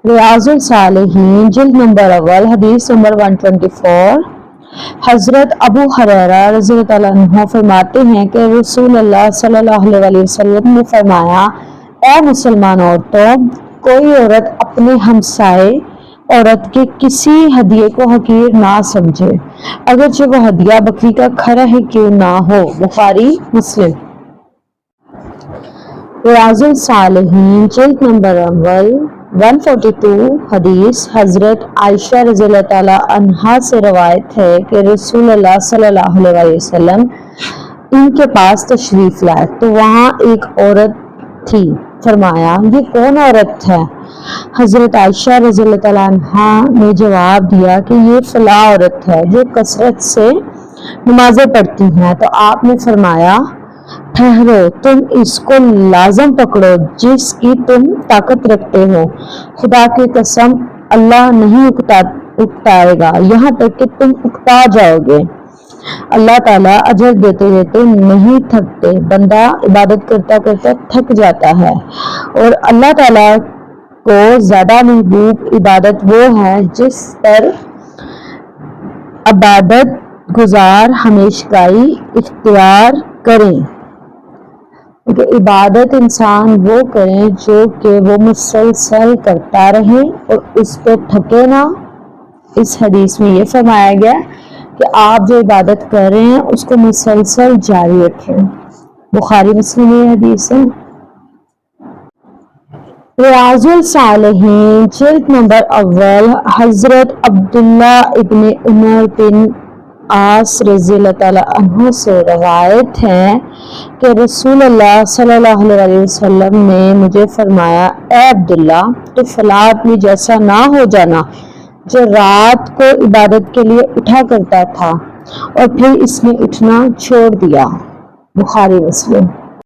रियाजुल सालिहीन जिल्द नंबर अव्वल हदीस नंबर 124। हजरत अबू हुरैरा रज़ियल्लाहु अन्हु फरमाते हैं कि रसूलुल्लाह सल्लल्लाहु अलैहि वसल्लम ने फरमाया, ए मुसलमान औरतों, कोई औरत अपने हमसाए औरत के किसी हदिये को हकीर ना समझे, अगरचे वो हदिया बकरी का खरा ही क्यों ना हो। बुखारी मुस्लिम। रियाजुल सालिहीन जिल्द नंबर अव्वल 142 हदीस हजरत आयशा रज़ियल्लाहु अन्हा से रवायत है कि रसूलुल्लाह सल्लल्लाहु अलैहि वसल्लम इनके पास तशरीफ लाए तो वहाँ एक औरत थी। फरमाया, ये कौन औरत है? हजरत आयशा रज़ियल्लाहु अन्हा ने जवाब दिया कि ये फला औरत है जो कसरत से नमाजें पढ़ती हैं। तो आपने फरमाया, ठहरो, तुम इसको लाजम पकड़ो जिसकी तुम ताकत रखते हो। खुदा की कसम, अल्लाह नहीं उकताएगा यहाँ तक कि तुम उकता जाओगे। अल्लाह ताला अजर देते देते नहीं थकते। बंदा इबादत करता करता थक जाता है और अल्लाह ताला को ज्यादा महबूब इबादत वो है जिस पर इबादत गुजार हमेशगाई इख्तियार करें। कि इबादत इंसान वो करे जो कि वो मुसलसल करता रहे और उस पर थके ना। इस हदीस में ये फरमाया गया कि आप जो इबादत कर रहे हैं उसको मुसलसल जारी रखें। बुखारी मुस्लिम ये हदीस है। रियाजुल सालिहीन जिल्द नंबर अव्वल हजरत अब्दुल्ला इब्ने उमर बिन आस रज़ियल्लाहु अन्हु से रवायत है कि रसूलुल्लाह सल्लल्लाहु अलैहि वसल्लम ने मुझे फरमाया, ए अब्दुल्ला, तो फला आदमी जैसा ना हो जाना जो रात को इबादत के लिए उठा करता था और फिर इसने उठना छोड़ दिया। बुखारी मुस्लिम।